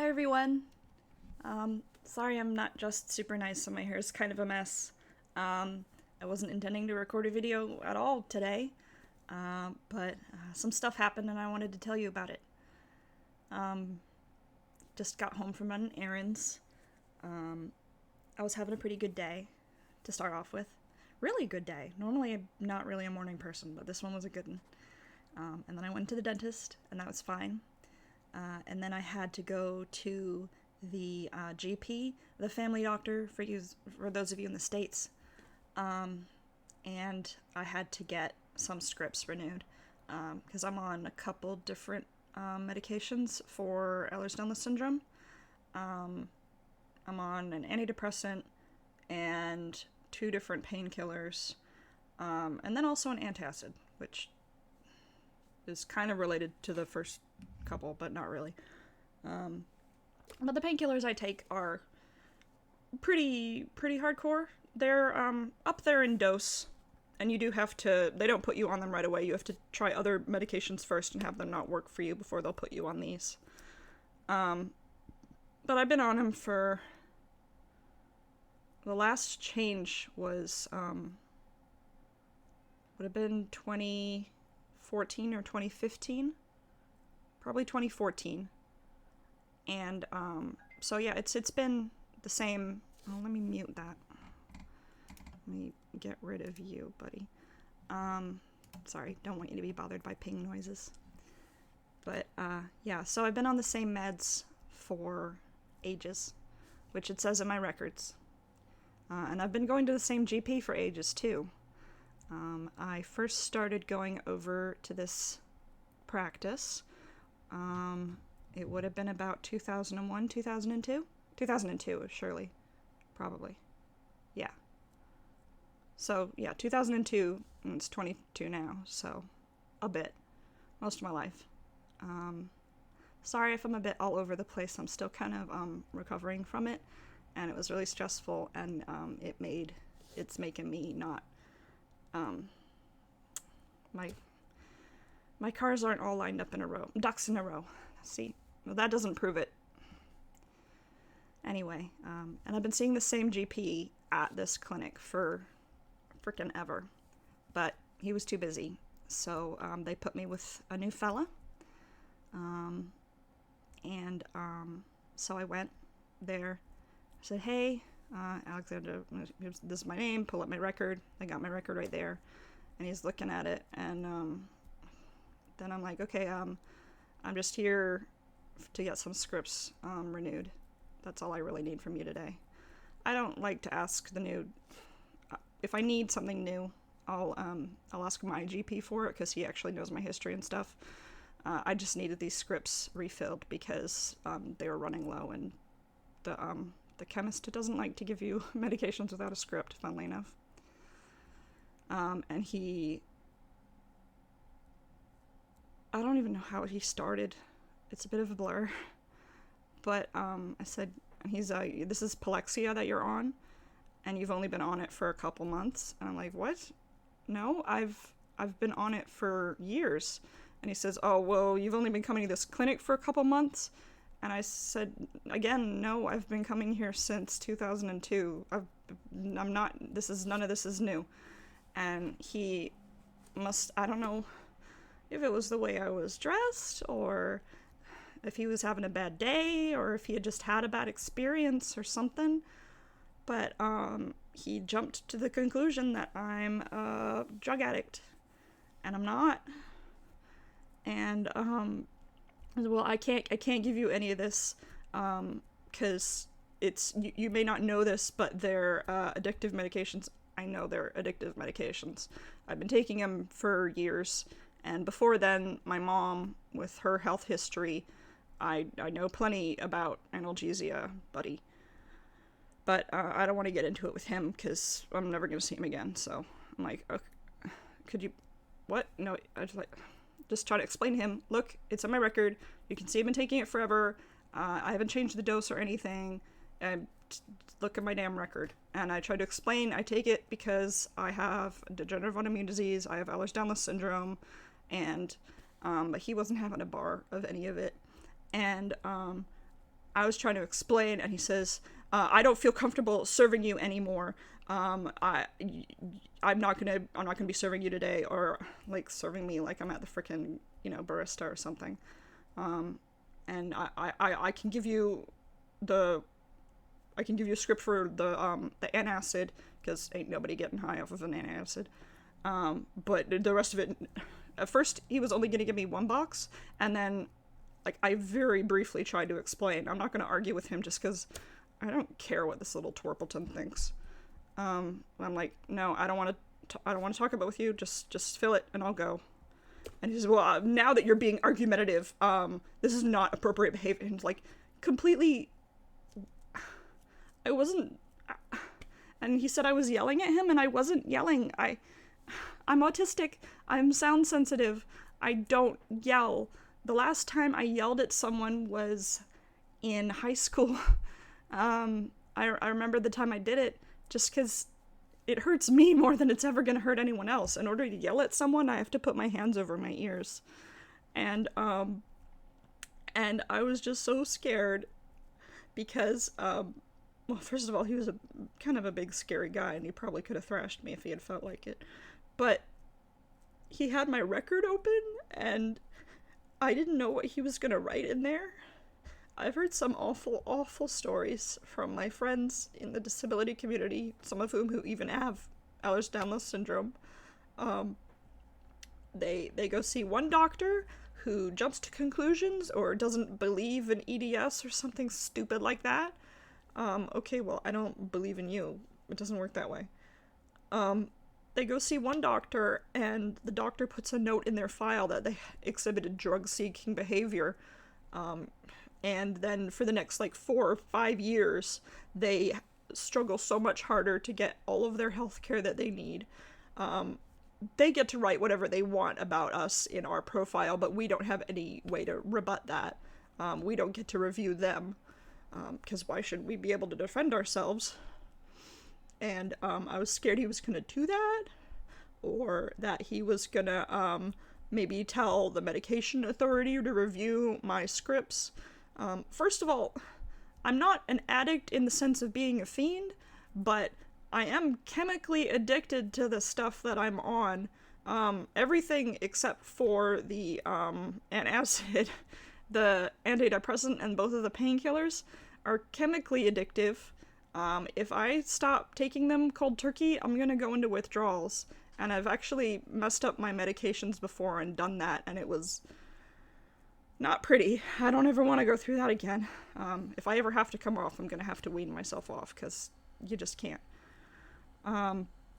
Hi everyone. Sorry I'm not just super nice and my hair is kind of a mess. I wasn't intending to record a video at all today, but some stuff happened and I wanted to tell you about it. Um, just got home from running errands. I was having a pretty good day to start off with. Really good day. Normally I'm not really a morning person, but this one was a good one. And then I went to the dentist and that was fine. And then I had to go to the GP, the family doctor for those of you in the States. And I had to get some scripts renewed because I'm on a couple different medications for Ehlers-Danlos syndrome. I'm on an antidepressant and two different painkillers, and then also an antacid, which is kind of related to the first couple, but not really. But the painkillers I take are pretty hardcore. They're up there in dose, and you do have to. They don't put you on them right away. You have to try other medications first and have them not work for you before they'll put you on these. But I've been on them for. The last change was would have been 2014 or 2015. Probably 2014. And so yeah, it's been the same. Oh, let me mute that. Let me get rid of you, buddy. Sorry, don't want you to be bothered by ping noises. But yeah, so I've been on the same meds for ages, which it says in my records. And I've been going to the same GP for ages too. I first started going over to this practice. It would have been about 2001, 2002? 2002, surely. Probably. Yeah. So, yeah, 2002, and it's 22 now, so a bit. Most of my life. Sorry if I'm a bit all over the place. I'm still kind of recovering from it, and it was really stressful, and it's making me not, my cars aren't all lined up in a row. Ducks in a row. See? Well, that doesn't prove it. Anyway, and I've been seeing the same GP at this clinic for frickin' ever. But he was too busy. So they put me with a new fella. So I went there. I said, hey, Alexander, this is my name. Pull up my record. I got my record right there. And he's looking at it. And then I'm like, okay, I'm just here to get some scripts renewed. That's all I really need from you today. I don't like to ask the new. If I need something new, I'll ask my GP for it because he actually knows my history and stuff. I just needed these scripts refilled because they were running low, and the chemist doesn't like to give you medications without a script, funnily enough. And I don't even know how he started. It's a bit of a blur. But I said, he's this is Palexia that you're on, and you've only been on it for a couple months. And I'm like, what? No, I've been on it for years. And he says, oh, well, you've only been coming to this clinic for a couple months. And I said, again, no, I've been coming here since 2002. I'm not, none of this is new. And he I don't know if it was the way I was dressed, or if he was having a bad day, or if he had just had a bad experience or something. But he jumped to the conclusion that I'm a drug addict, and I'm not. And well, I can't give you any of this because it's you may not know this, but they're addictive medications. I know they're addictive medications. I've been taking them for years, and before then, my mom, with her health history, I know plenty about analgesia, buddy. But I don't want to get into it with him because I'm never going to see him again. So I'm like, okay, could you, what? No, I just try to explain to him, look, it's on my record. You can see I've been taking it forever. I haven't changed the dose or anything. Look at my damn record. And I try to explain, I take it because I have degenerative autoimmune disease. I have Ehlers-Danlos syndrome. And but he wasn't having a bar of any of it. And I was trying to explain, and he says, I don't feel comfortable serving you anymore. I'm not gonna be serving you today, or like serving me like I'm at the frickin', barista or something. And I can give you a script for the antacid, because ain't nobody getting high off of an antacid. But the rest of it, at first he was only gonna give me one box, and then like I very briefly tried to explain. I'm not gonna argue with him just because I don't care what this little Torpleton thinks. I'm like, no, I don't want to talk about it with you. Just fill it and I'll go. And he says, well, now that you're being argumentative, this is not appropriate behavior. And like, completely, I wasn't, and he said I was yelling at him, and I wasn't yelling. I'm autistic. I'm sound sensitive. I don't yell. The last time I yelled at someone was in high school. I remember the time I did it, just because it hurts me more than it's ever going to hurt anyone else. In order to yell at someone, I have to put my hands over my ears. And I was just so scared because, well, first of all, he was kind of a big, scary guy, and he probably could have thrashed me if he had felt like it. But he had my record open, and I didn't know what he was going to write in there. I've heard some awful, awful stories from my friends in the disability community, some of whom who even have Ehlers-Danlos syndrome. They go see one doctor who jumps to conclusions or doesn't believe in EDS or something stupid like that. Okay, well, I don't believe in you. It doesn't work that way. They go see one doctor, and the doctor puts a note in their file that they exhibited drug-seeking behavior. And then for the next, 4 or 5 years, they struggle so much harder to get all of their health care that they need. They get to write whatever they want about us in our profile, but we don't have any way to rebut that. We don't get to review them, because why should we be able to defend ourselves? And I was scared he was going to do that, or that he was going to maybe tell the medication authority to review my scripts. First of all, I'm not an addict in the sense of being a fiend, but I am chemically addicted to the stuff that I'm on. Everything except for the antacid, the antidepressant, and both of the painkillers are chemically addictive. If I stop taking them cold turkey, I'm gonna go into withdrawals. And I've actually messed up my medications before and done that, and it was not pretty. I don't ever want to go through that again. If I ever have to come off, I'm gonna have to wean myself off, because you just can't.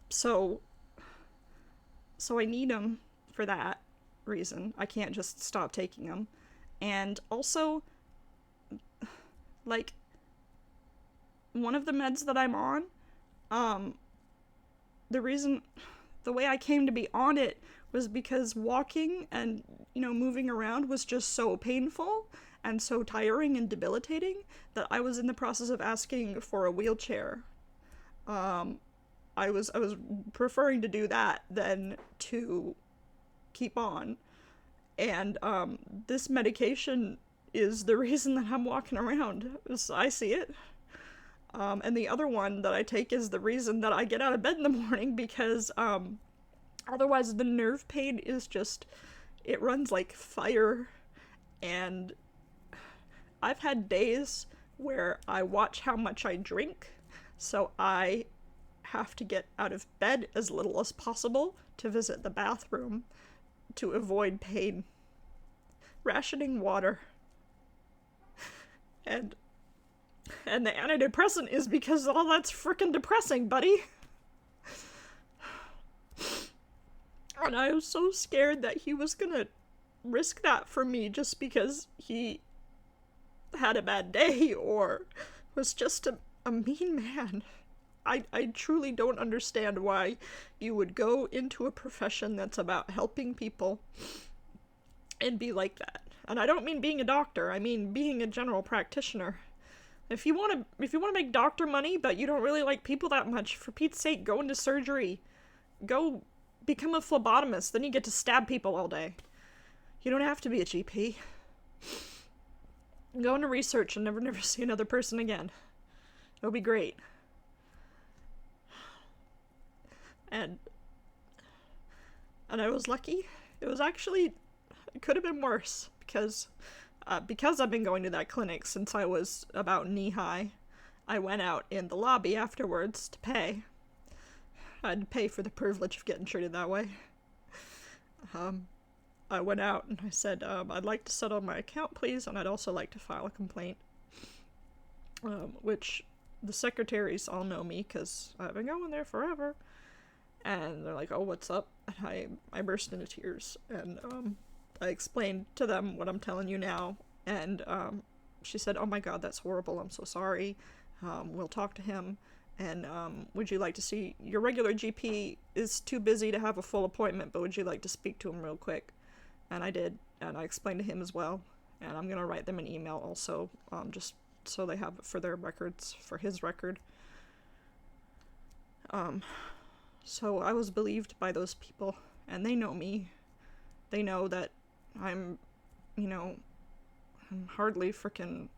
So I need them for that reason. I can't just stop taking them. And also, one of the meds that I'm on, the way I came to be on it was because walking and, moving around was just so painful and so tiring and debilitating that I was in the process of asking for a wheelchair. I was preferring to do that than to keep on. And this medication is the reason that I'm walking around. I see it. And the other one that I take is the reason that I get out of bed in the morning, because otherwise the nerve pain is just, it runs like fire. And I've had days where I watch how much I drink, so I have to get out of bed as little as possible to visit the bathroom to avoid pain. Rationing water. And the antidepressant is because all that's frickin' depressing, buddy. And I was so scared that he was gonna risk that for me just because he had a bad day or was just a mean man. I truly don't understand why you would go into a profession that's about helping people and be like that. And I don't mean being a doctor, I mean being a general practitioner. If you want to make doctor money, but you don't really like people that much, for Pete's sake, go into surgery. Go become a phlebotomist, then you get to stab people all day. You don't have to be a GP. Go into research and never see another person again. It'll be great. And I was lucky. It was actually, it could have been worse because I've been going to that clinic since I was about knee-high. I went out in the lobby afterwards to pay. I had to pay for the privilege of getting treated that way. I went out and I said, I'd like to settle my account, please, and I'd also like to file a complaint. Which the secretaries all know me because I've been going there forever. And they're like, oh, what's up? And I burst into tears. And I explained to them what I'm telling you now. And she said, oh my God, that's horrible. I'm so sorry. We'll talk to him. And would you like to see, your regular GP is too busy to have a full appointment, but would you like to speak to him real quick? And I did, and I explained to him as well. And I'm going to write them an email also, just so they have it for their records, for his record. So I was believed by those people, and they know me. They know that I'm hardly frickin',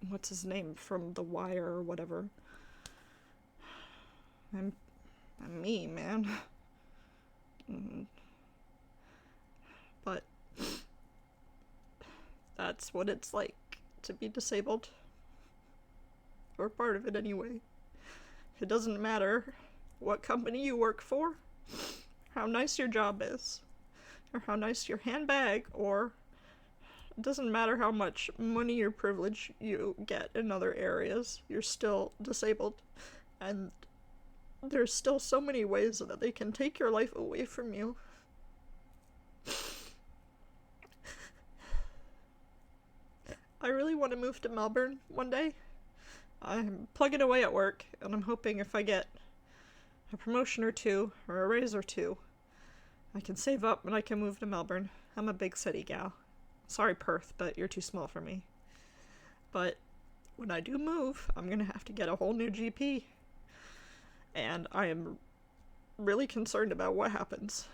what's his name, from The Wire or whatever. I'm me, man. But that's what it's like to be disabled. Or part of it anyway. It doesn't matter what company you work for, how nice your job is, or how nice your handbag, or it doesn't matter how much money or privilege you get in other areas, you're still disabled. And there's still so many ways that they can take your life away from you. I really want to move to Melbourne one day. I'm plugging away at work, and I'm hoping if I get a promotion or two, or a raise or two, I can save up and I can move to Melbourne. I'm a big city gal. Sorry, Perth, but you're too small for me. But when I do move, I'm gonna have to get a whole new GP. And I am really concerned about what happens.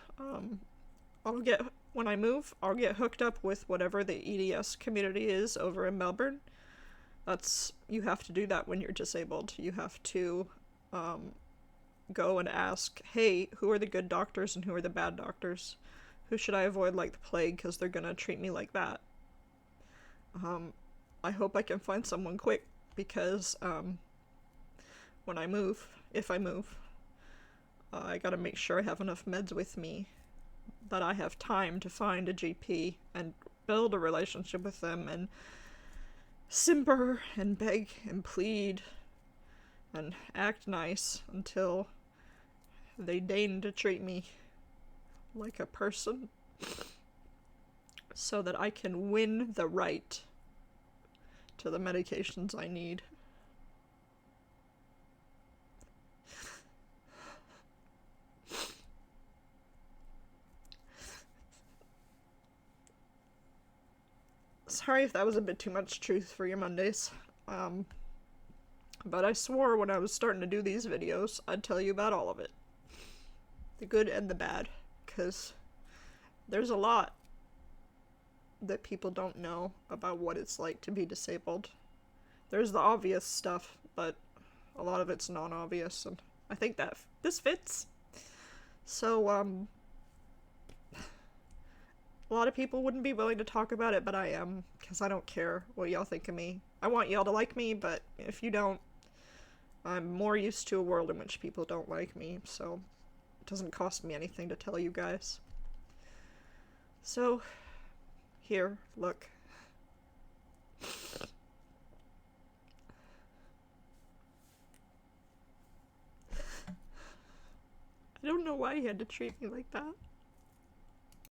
When I move, I'll get hooked up with whatever the EDS community is over in Melbourne. You have to do that when you're disabled. You have to, go and ask, hey, who are the good doctors and who are the bad doctors? Who should I avoid like the plague because they're gonna treat me like that? I hope I can find someone quick because, when I move, if I move, I gotta make sure I have enough meds with me, that I have time to find a GP and build a relationship with them and simper and beg and plead and act nice until they deign to treat me like a person so that I can win the right to the medications I need. Sorry if that was a bit too much truth for your Mondays. But I swore when I was starting to do these videos, I'd tell you about all of it. The good and the bad. Because there's a lot that people don't know about what it's like to be disabled. There's the obvious stuff, but a lot of it's non-obvious, and I think that this fits. So, a lot of people wouldn't be willing to talk about it, but I am, because I don't care what y'all think of me. I want y'all to like me, but if you don't, I'm more used to a world in which people don't like me, so it doesn't cost me anything to tell you guys. So, here, look. I don't know why he had to treat me like that.